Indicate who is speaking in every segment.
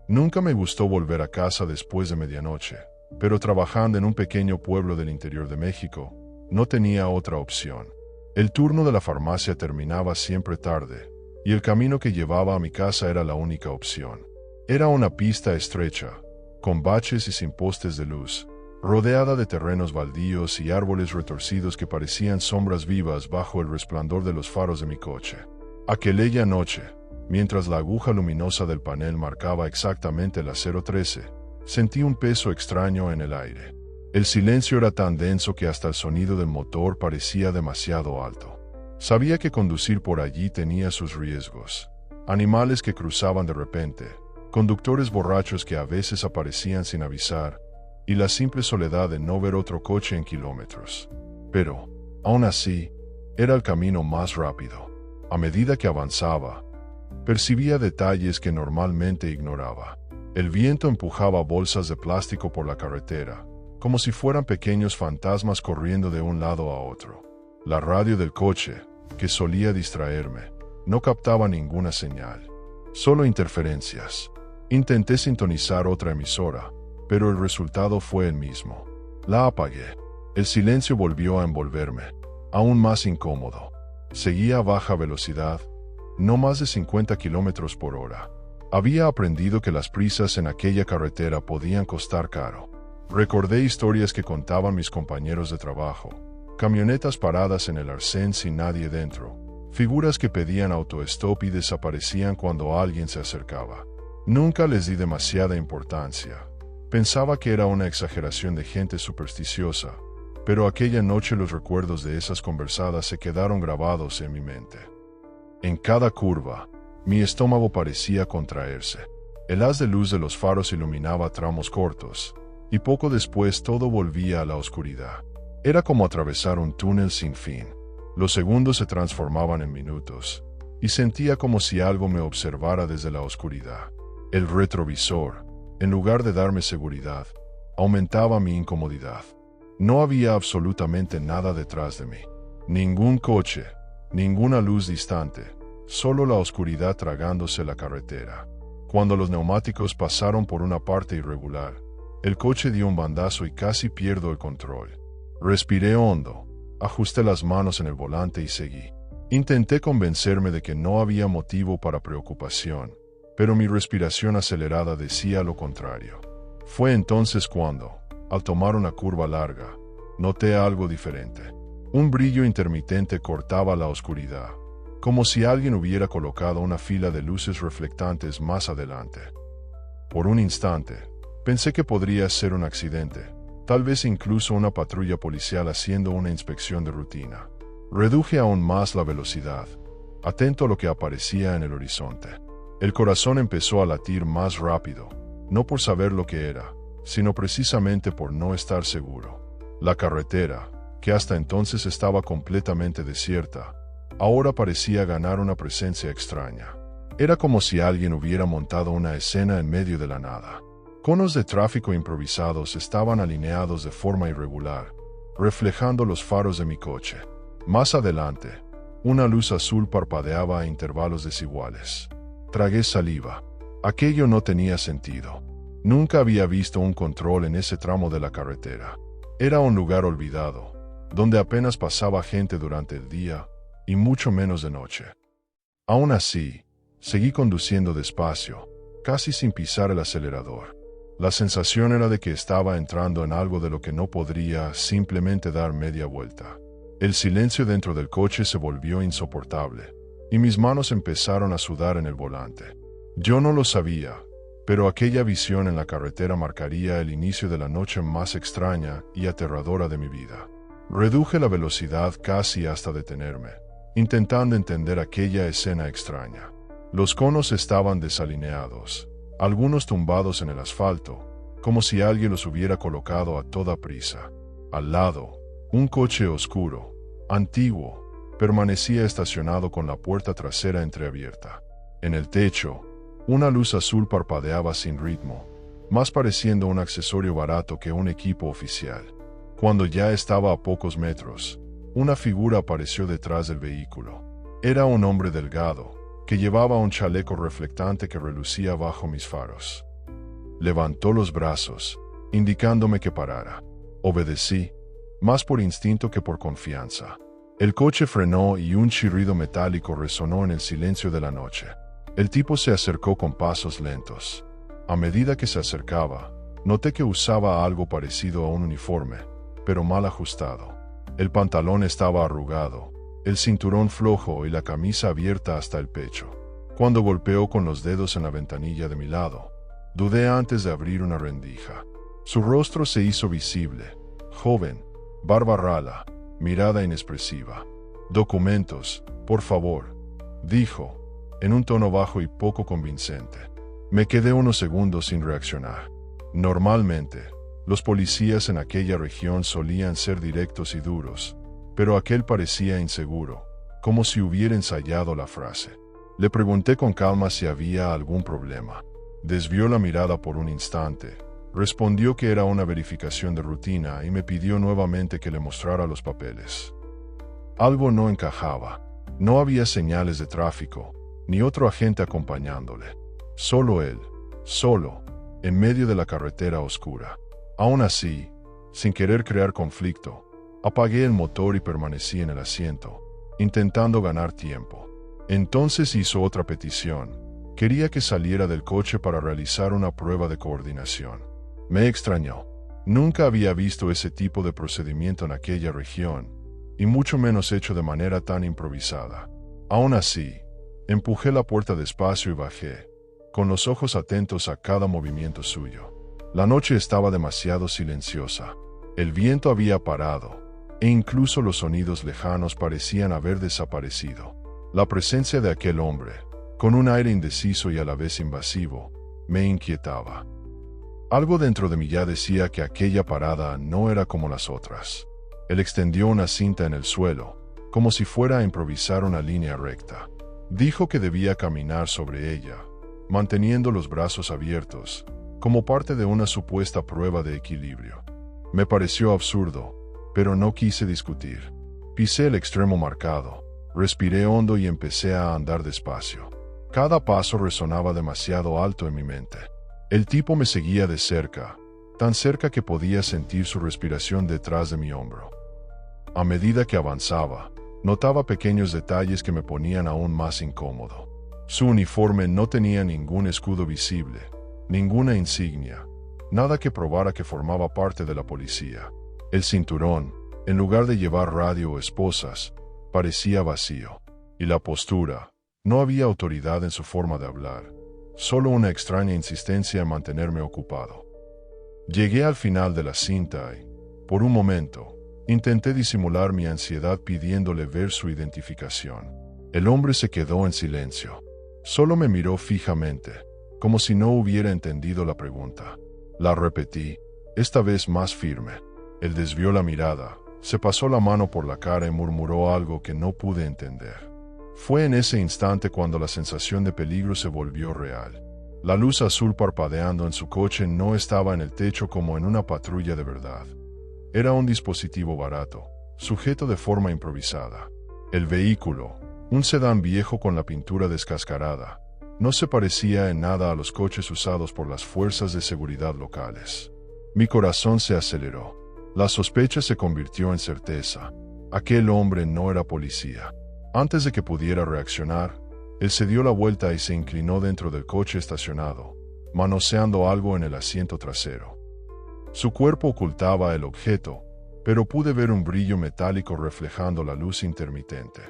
Speaker 1: Nunca me gustó volver a casa después de medianoche, pero trabajando en un pequeño pueblo del interior de México, no tenía otra opción. El turno de la farmacia terminaba siempre tarde, y el camino que llevaba a mi casa era la única opción. Era una pista estrecha, con baches y sin postes de luz, rodeada de terrenos baldíos y árboles retorcidos que parecían sombras vivas bajo el resplandor de los faros de mi coche. Aquella noche, mientras la aguja luminosa del panel marcaba exactamente las 0:13, sentí un peso extraño en el aire. El silencio era tan denso que hasta el sonido del motor parecía demasiado alto. Sabía que conducir por allí tenía sus riesgos. Animales que cruzaban de repente, conductores borrachos que a veces aparecían sin avisar, y la simple soledad de no ver otro coche en kilómetros. Pero, aún así, era el camino más rápido. A medida que avanzaba, percibía detalles que normalmente ignoraba. El viento empujaba bolsas de plástico por la carretera, como si fueran pequeños fantasmas corriendo de un lado a otro. La radio del coche, que solía distraerme, no captaba ninguna señal, solo interferencias. Intenté sintonizar otra emisora, pero el resultado fue el mismo. La apagué. El silencio volvió a envolverme, aún más incómodo. Seguía a baja velocidad, no más de 50 kilómetros por hora. Había aprendido que las prisas en aquella carretera podían costar caro. Recordé historias que contaban mis compañeros de trabajo, camionetas paradas en el arcén sin nadie dentro, figuras que pedían autostop y desaparecían cuando alguien se acercaba. Nunca les di demasiada importancia. Pensaba que era una exageración de gente supersticiosa, pero aquella noche los recuerdos de esas conversadas se quedaron grabados en mi mente. En cada curva, mi estómago parecía contraerse. El haz de luz de los faros iluminaba tramos cortos, y poco después todo volvía a la oscuridad. Era como atravesar un túnel sin fin. Los segundos se transformaban en minutos, y sentía como si algo me observara desde la oscuridad. El retrovisor, en lugar de darme seguridad, aumentaba mi incomodidad. No había absolutamente nada detrás de mí. Ningún coche, ninguna luz distante, solo la oscuridad tragándose la carretera. Cuando los neumáticos pasaron por una parte irregular, el coche dio un bandazo y casi pierdo el control. Respiré hondo, ajusté las manos en el volante y seguí. Intenté convencerme de que no había motivo para preocupación, pero mi respiración acelerada decía lo contrario. Fue entonces cuando, al tomar una curva larga, noté algo diferente. Un brillo intermitente cortaba la oscuridad, como si alguien hubiera colocado una fila de luces reflectantes más adelante. Por un instante, pensé que podría ser un accidente, tal vez incluso una patrulla policial haciendo una inspección de rutina. Reduje aún más la velocidad, atento a lo que aparecía en el horizonte. El corazón empezó a latir más rápido, no por saber lo que era, sino precisamente por no estar seguro. La carretera, que hasta entonces estaba completamente desierta, ahora parecía ganar una presencia extraña. Era como si alguien hubiera montado una escena en medio de la nada. Conos de tráfico improvisados estaban alineados de forma irregular, reflejando los faros de mi coche. Más adelante, una luz azul parpadeaba a intervalos desiguales. Tragué saliva. Aquello no tenía sentido. Nunca había visto un control en ese tramo de la carretera. Era un lugar olvidado, donde apenas pasaba gente durante el día, y mucho menos de noche. Aún así, seguí conduciendo despacio, casi sin pisar el acelerador. La sensación era de que estaba entrando en algo de lo que no podría simplemente dar media vuelta. El silencio dentro del coche se volvió insoportable, y mis manos empezaron a sudar en el volante. Yo no lo sabía, pero aquella visión en la carretera marcaría el inicio de la noche más extraña y aterradora de mi vida. Reduje la velocidad casi hasta detenerme, intentando entender aquella escena extraña. Los conos estaban desalineados, algunos tumbados en el asfalto, como si alguien los hubiera colocado a toda prisa. Al lado, un coche oscuro, antiguo, permanecía estacionado con la puerta trasera entreabierta. En el techo, una luz azul parpadeaba sin ritmo, más pareciendo un accesorio barato que un equipo oficial. Cuando ya estaba a pocos metros, una figura apareció detrás del vehículo. Era un hombre delgado, que llevaba un chaleco reflectante que relucía bajo mis faros. Levantó los brazos, indicándome que parara. Obedecí, más por instinto que por confianza. El coche frenó y un chirrido metálico resonó en el silencio de la noche. El tipo se acercó con pasos lentos. A medida que se acercaba, noté que usaba algo parecido a un uniforme, pero mal ajustado. El pantalón estaba arrugado, el cinturón flojo y la camisa abierta hasta el pecho. Cuando golpeó con los dedos en la ventanilla de mi lado, dudé antes de abrir una rendija. Su rostro se hizo visible, joven, barba rala, mirada inexpresiva. «Documentos, por favor», dijo, en un tono bajo y poco convincente. Me quedé unos segundos sin reaccionar. Normalmente, los policías en aquella región solían ser directos y duros, pero aquel parecía inseguro, como si hubiera ensayado la frase. Le pregunté con calma si había algún problema. Desvió la mirada por un instante, respondió que era una verificación de rutina y me pidió nuevamente que le mostrara los papeles. Algo no encajaba. No había señales de tráfico, ni otro agente acompañándole. Solo él, solo, en medio de la carretera oscura. Aún así, sin querer crear conflicto, apagué el motor y permanecí en el asiento, intentando ganar tiempo. Entonces hizo otra petición. Quería que saliera del coche para realizar una prueba de coordinación. Me extrañó. Nunca había visto ese tipo de procedimiento en aquella región, y mucho menos hecho de manera tan improvisada. Aún así, empujé la puerta despacio y bajé, con los ojos atentos a cada movimiento suyo. La noche estaba demasiado silenciosa. El viento había parado, e incluso los sonidos lejanos parecían haber desaparecido. La presencia de aquel hombre, con un aire indeciso y a la vez invasivo, me inquietaba. Algo dentro de mí ya decía que aquella parada no era como las otras. Él extendió una cinta en el suelo, como si fuera a improvisar una línea recta. Dijo que debía caminar sobre ella, manteniendo los brazos abiertos, como parte de una supuesta prueba de equilibrio. Me pareció absurdo, pero no quise discutir. Pisé el extremo marcado, respiré hondo y empecé a andar despacio. Cada paso resonaba demasiado alto en mi mente. El tipo me seguía de cerca, tan cerca que podía sentir su respiración detrás de mi hombro. A medida que avanzaba, notaba pequeños detalles que me ponían aún más incómodo. Su uniforme no tenía ningún escudo visible, ninguna insignia, nada que probara que formaba parte de la policía. El cinturón, en lugar de llevar radio o esposas, parecía vacío. Y la postura, no había autoridad en su forma de hablar, solo una extraña insistencia en mantenerme ocupado. Llegué al final de la cinta y, por un momento, intenté disimular mi ansiedad pidiéndole ver su identificación. El hombre se quedó en silencio. Solo me miró fijamente, como si no hubiera entendido la pregunta. La repetí, esta vez más firme. Él desvió la mirada, se pasó la mano por la cara y murmuró algo que no pude entender. Fue en ese instante cuando la sensación de peligro se volvió real. La luz azul parpadeando en su coche no estaba en el techo como en una patrulla de verdad. Era un dispositivo barato, sujeto de forma improvisada. El vehículo, un sedán viejo con la pintura descascarada, no se parecía en nada a los coches usados por las fuerzas de seguridad locales. Mi corazón se aceleró. La sospecha se convirtió en certeza. Aquel hombre no era policía. Antes de que pudiera reaccionar, él se dio la vuelta y se inclinó dentro del coche estacionado, manoseando algo en el asiento trasero. Su cuerpo ocultaba el objeto, pero pude ver un brillo metálico reflejando la luz intermitente.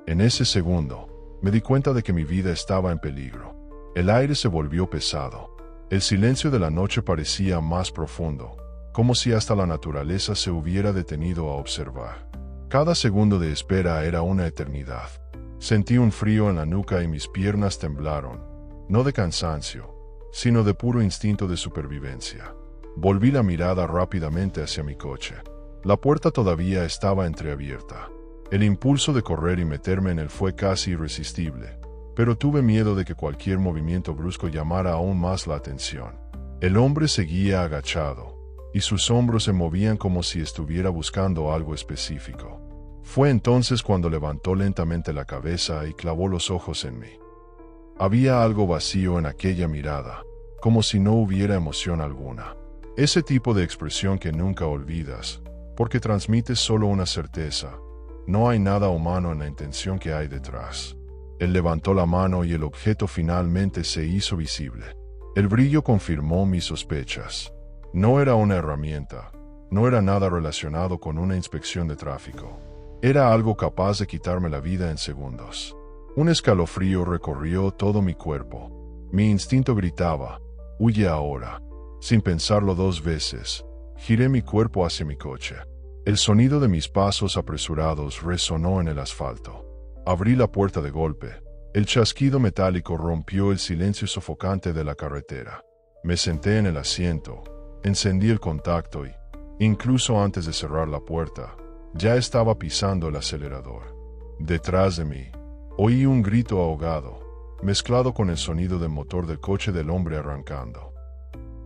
Speaker 1: En ese segundo, me di cuenta de que mi vida estaba en peligro. El aire se volvió pesado. El silencio de la noche parecía más profundo, como si hasta la naturaleza se hubiera detenido a observar. Cada segundo de espera era una eternidad. Sentí un frío en la nuca y mis piernas temblaron, no de cansancio, sino de puro instinto de supervivencia. Volví la mirada rápidamente hacia mi coche. La puerta todavía estaba entreabierta. El impulso de correr y meterme en él fue casi irresistible, pero tuve miedo de que cualquier movimiento brusco llamara aún más la atención. El hombre seguía agachado, y sus hombros se movían como si estuviera buscando algo específico. Fue entonces cuando levantó lentamente la cabeza y clavó los ojos en mí. Había algo vacío en aquella mirada, como si no hubiera emoción alguna. Ese tipo de expresión que nunca olvidas, porque transmite solo una certeza. No hay nada humano en la intención que hay detrás. Él levantó la mano y el objeto finalmente se hizo visible. El brillo confirmó mis sospechas. No era una herramienta, no era nada relacionado con una inspección de tráfico. Era algo capaz de quitarme la vida en segundos. Un escalofrío recorrió todo mi cuerpo. Mi instinto gritaba, «Huye ahora». Sin pensarlo 2 veces, giré mi cuerpo hacia mi coche. El sonido de mis pasos apresurados resonó en el asfalto. Abrí la puerta de golpe. El chasquido metálico rompió el silencio sofocante de la carretera. Me senté en el asiento, encendí el contacto y, incluso antes de cerrar la puerta, ya estaba pisando el acelerador. Detrás de mí, oí un grito ahogado, mezclado con el sonido del motor del coche del hombre arrancando.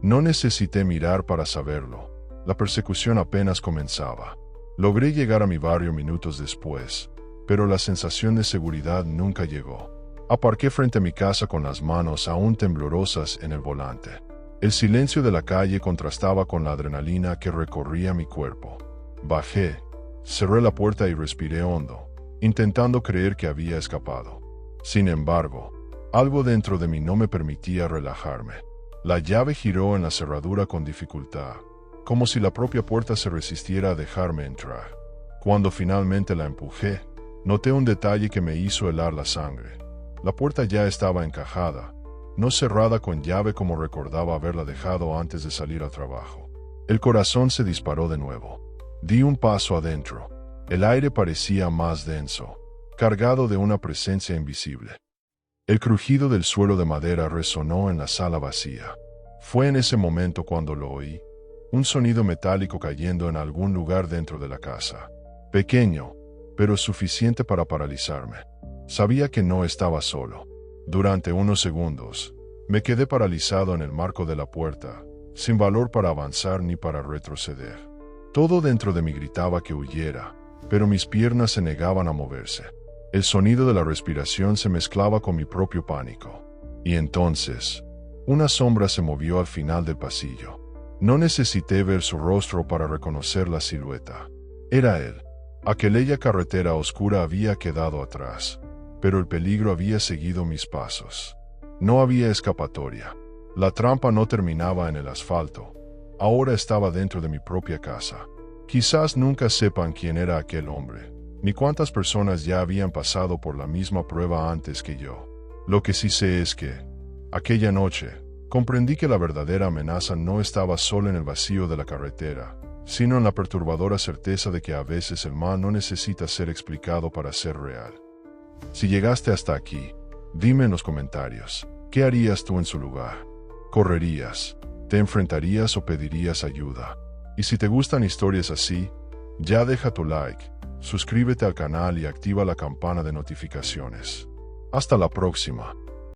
Speaker 1: No necesité mirar para saberlo. La persecución apenas comenzaba. Logré llegar a mi barrio minutos después, pero la sensación de seguridad nunca llegó. Aparqué frente a mi casa con las manos aún temblorosas en el volante. El silencio de la calle contrastaba con la adrenalina que recorría mi cuerpo. Bajé, cerré la puerta y respiré hondo, intentando creer que había escapado. Sin embargo, algo dentro de mí no me permitía relajarme. La llave giró en la cerradura con dificultad, como si la propia puerta se resistiera a dejarme entrar. Cuando finalmente la empujé, noté un detalle que me hizo helar la sangre. La puerta ya estaba encajada, no cerrada con llave como recordaba haberla dejado antes de salir al trabajo. El corazón se disparó de nuevo. Di un paso adentro. El aire parecía más denso, cargado de una presencia invisible. El crujido del suelo de madera resonó en la sala vacía. Fue en ese momento cuando lo oí, un sonido metálico cayendo en algún lugar dentro de la casa. Pequeño, pero suficiente para paralizarme. Sabía que no estaba solo. Durante unos segundos, me quedé paralizado en el marco de la puerta, sin valor para avanzar ni para retroceder. Todo dentro de mí gritaba que huyera, pero mis piernas se negaban a moverse. El sonido de la respiración se mezclaba con mi propio pánico. Y entonces, una sombra se movió al final del pasillo. No necesité ver su rostro para reconocer la silueta. Era él. Aquella carretera oscura había quedado atrás, pero el peligro había seguido mis pasos. No había escapatoria. La trampa no terminaba en el asfalto. Ahora estaba dentro de mi propia casa. Quizás nunca sepan quién era aquel hombre, ni cuántas personas ya habían pasado por la misma prueba antes que yo. Lo que sí sé es que, aquella noche, comprendí que la verdadera amenaza no estaba solo en el vacío de la carretera, sino en la perturbadora certeza de que a veces el mal no necesita ser explicado para ser real. Si llegaste hasta aquí, dime en los comentarios, ¿qué harías tú en su lugar? ¿Correrías? ¿Te enfrentarías o pedirías ayuda? Y si te gustan historias así, ya deja tu like, suscríbete al canal y activa la campana de notificaciones. Hasta la próxima.